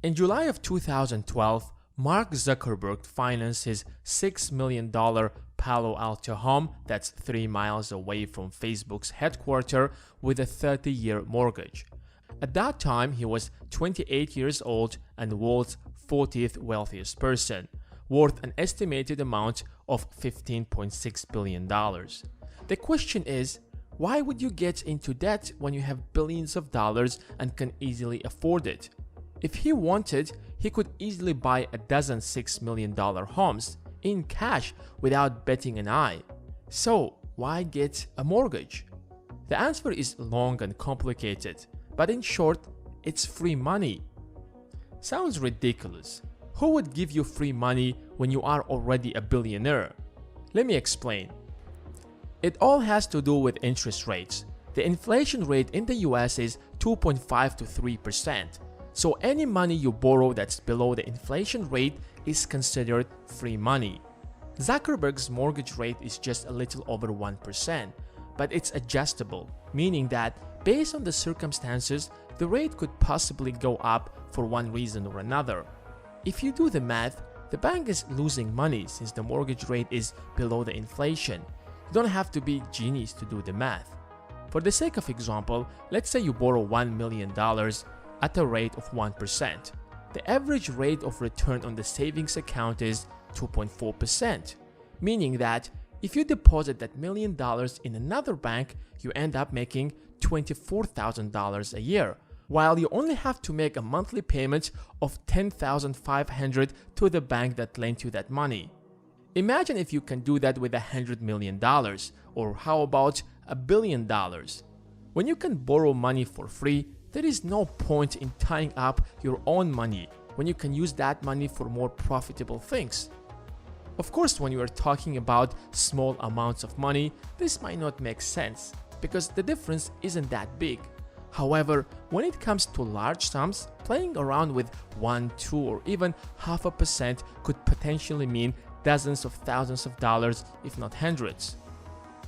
In July of 2012, Mark Zuckerberg financed his $6 million Palo Alto home that's 3 miles away from Facebook's headquarters with a 30-year mortgage. At that time, he was 28 years old and the world's 40th wealthiest person, worth an estimated amount of $15.6 billion. The question is, why would you get into debt when you have billions of dollars and can easily afford it? If he wanted, he could easily buy a dozen $6 million homes in cash without batting an eye. So why get a mortgage? The answer is long and complicated, but in short, it's free money. Sounds ridiculous. Who would give you free money when you are already a billionaire? Let me explain. It all has to do with interest rates. The inflation rate in the US is 2.5 to 3%. So any money you borrow that's below the inflation rate is considered free money. Zuckerberg's mortgage rate is just a little over 1%, but it's adjustable, meaning that based on the circumstances, the rate could possibly go up for one reason or another. If you do the math, the bank is losing money since the mortgage rate is below the inflation. You don't have to be genius to do the math. For the sake of example, let's say you borrow $1 million at a rate of 1%. The average rate of return on the savings account is 2.4%, meaning that if you deposit that $1 million in another bank, you end up making $24,000 a year, while you only have to make a monthly payment of $10,500 to the bank that lent you that money. Imagine if you can do that with $100 million, or how about $1 billion? When you can borrow money for free, there is no point in tying up your own money when you can use that money for more profitable things. Of course, when you are talking about small amounts of money, this might not make sense because the difference isn't that big. However, when it comes to large sums, playing around with 1, 2, or even 0.5% could potentially mean dozens of thousands of dollars, if not hundreds.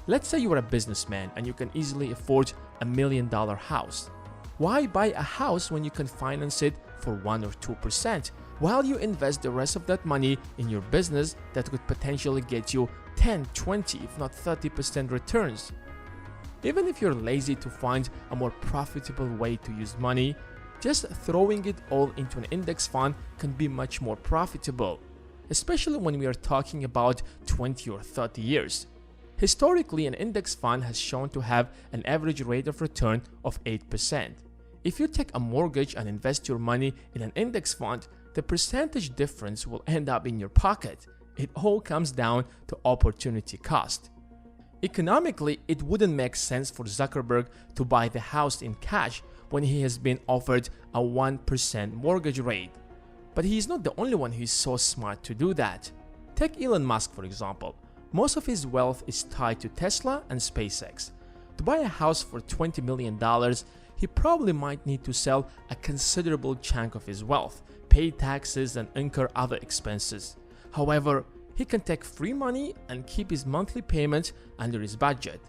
Let's say you are a businessman and you can easily afford $1 million house. Why buy a house when you can finance it for 1 or 2%, while you invest the rest of that money in your business that could potentially get you 10, 20, if not 30% returns? Even if you're lazy to find a more profitable way to use money, just throwing it all into an index fund can be much more profitable, especially when we are talking about 20 or 30 years. Historically, an index fund has shown to have an average rate of return of 8%. If you take a mortgage and invest your money in an index fund, the percentage difference will end up in your pocket. It all comes down to opportunity cost. Economically, it wouldn't make sense for Zuckerberg to buy the house in cash when he has been offered a 1% mortgage rate. But he is not the only one who is so smart to do that. Take Elon Musk, for example. Most of his wealth is tied to Tesla and SpaceX. To buy a house for $20 million, he probably might need to sell a considerable chunk of his wealth, pay taxes, and incur other expenses. However, he can take free money and keep his monthly payments under his budget.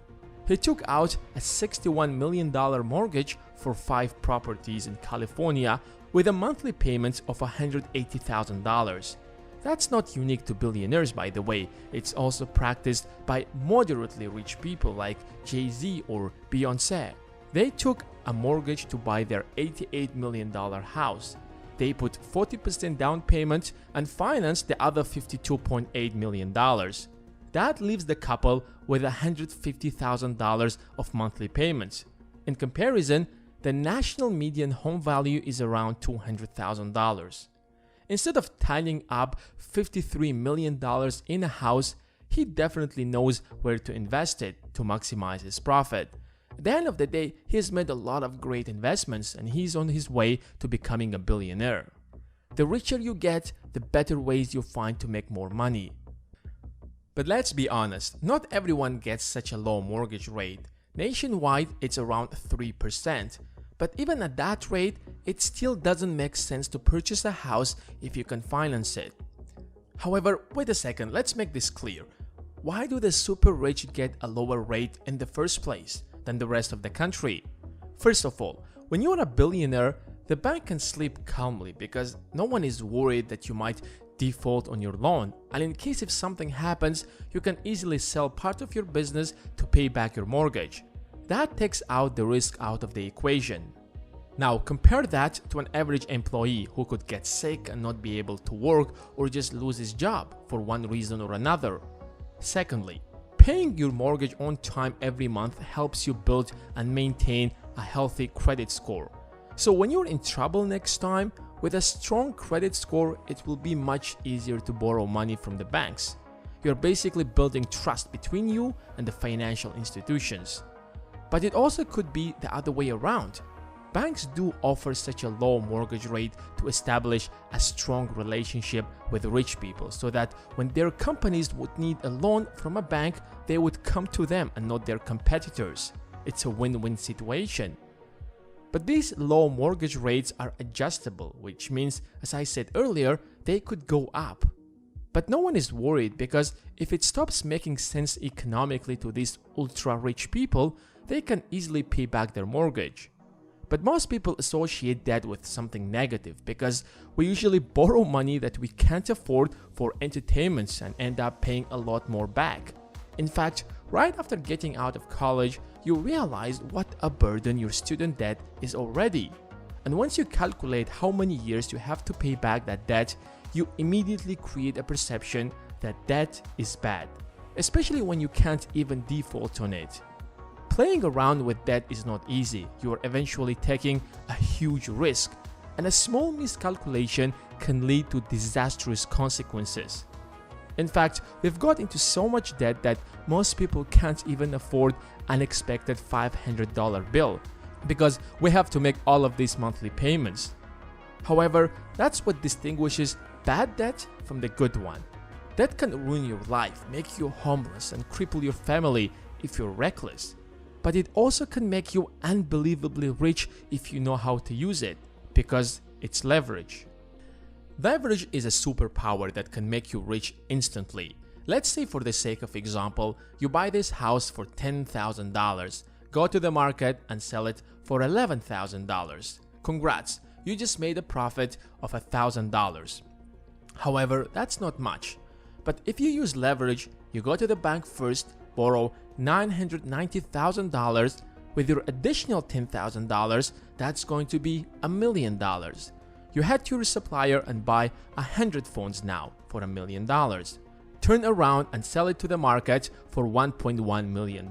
He took out a $61 million mortgage for 5 properties in California with a monthly payment of $180,000. That's not unique to billionaires, by the way. It's also practiced by moderately rich people like Jay-Z or Beyoncé. They took a mortgage to buy their $88 million house. They put 40% down payment and financed the other $52.8 million. That leaves the couple with $150,000 of monthly payments. In comparison, the national median home value is around $200,000. Instead of tying up $53 million in a house, he definitely knows where to invest it to maximize his profit. At the end of the day, he has made a lot of great investments and he's on his way to becoming a billionaire. The richer you get, the better ways you find to make more money. But let's be honest, not everyone gets such a low mortgage rate. Nationwide, it's around 3%. But even at that rate, it still doesn't make sense to purchase a house if you can finance it. However, wait a second, let's make this clear. Why do the super rich get a lower rate in the first place than the rest of the country? First of all, when you are a billionaire, the bank can sleep calmly because no one is worried that you might default on your loan, and in case if something happens, you can easily sell part of your business to pay back your mortgage. That takes out the risk out of the equation. Now compare that to an average employee who could get sick and not be able to work or just lose his job for one reason or another. Secondly, paying your mortgage on time every month helps you build and maintain a healthy credit score. So when you're in trouble next time, with a strong credit score, it will be much easier to borrow money from the banks. You're basically building trust between you and the financial institutions. But it also could be the other way around. Banks do offer such a low mortgage rate to establish a strong relationship with rich people so that when their companies would need a loan from a bank, they would come to them and not their competitors. It's a win-win situation. But these low mortgage rates are adjustable, which means, as I said earlier, they could go up. But no one is worried because if it stops making sense economically to these ultra-rich people, they can easily pay back their mortgage. But most people associate that with something negative because we usually borrow money that we can't afford for entertainments and end up paying a lot more back. In fact, right after getting out of college, you realize what a burden your student debt is already. And once you calculate how many years you have to pay back that debt, you immediately create a perception that debt is bad, especially when you can't even default on it. Playing around with debt is not easy. You are eventually taking a huge risk, and a small miscalculation can lead to disastrous consequences. In fact, we've got into so much debt that most people can't even afford an unexpected $500 bill because we have to make all of these monthly payments. However, that's what distinguishes bad debt from the good one. Debt can ruin your life, make you homeless, and cripple your family if you're reckless. But it also can make you unbelievably rich if you know how to use it, because it's leverage. Leverage is a superpower that can make you rich instantly. Let's say, for the sake of example, you buy this house for $10,000, go to the market and sell it for $11,000. Congrats, you just made a profit of $1,000. However, that's not much. But if you use leverage, you go to the bank first, borrow $990,000. With your additional $10,000, that's going to be $1 million. You head to your supplier and buy 100 phones now for $1 million. Turn around and sell it to the market for $1.1 million.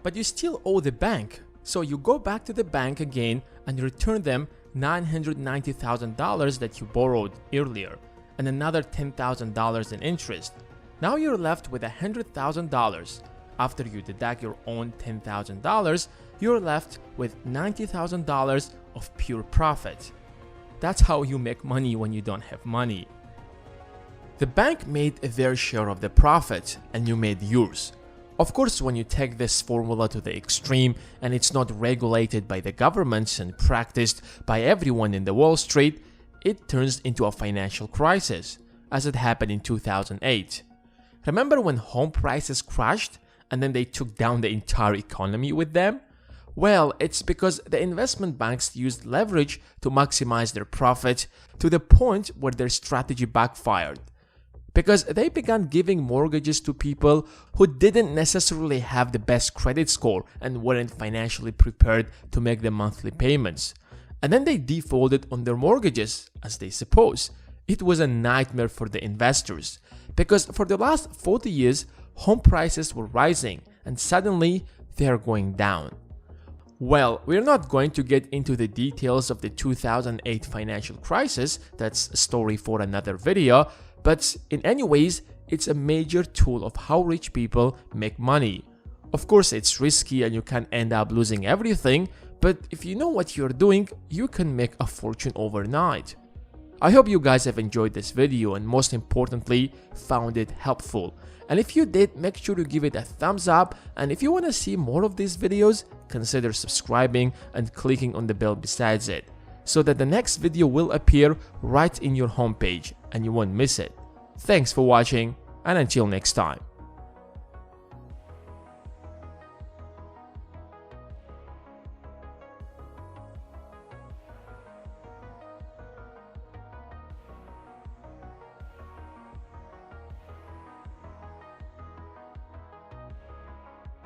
But you still owe the bank, so you go back to the bank again and return them $990,000 that you borrowed earlier, and another $10,000 in interest. Now you're left with $100,000. After you deduct your own $10,000, you're left with $90,000 of pure profit. That's how you make money when you don't have money. The bank made their share of the profit and you made yours. Of course, when you take this formula to the extreme and it's not regulated by the governments and practiced by everyone in the Wall Street, it turns into a financial crisis, as it happened in 2008. Remember when home prices crashed and then they took down the entire economy with them? Well, it's because the investment banks used leverage to maximize their profit to the point where their strategy backfired. Because they began giving mortgages to people who didn't necessarily have the best credit score and weren't financially prepared to make the monthly payments. And then they defaulted on their mortgages, as they suppose. It was a nightmare for the investors, because for the last 40 years, home prices were rising and suddenly they're going down. Well, we're not going to get into the details of the 2008 financial crisis, that's a story for another video, but in any ways, it's a major tool of how rich people make money. Of course, it's risky and you can end up losing everything, but if you know what you're doing, you can make a fortune overnight. I hope you guys have enjoyed this video and most importantly, found it helpful. And if you did, make sure to give it a thumbs up, and if you want to see more of these videos, consider subscribing and clicking on the bell besides it, so that the next video will appear right in your homepage and you won't miss it. Thanks for watching, and until next time.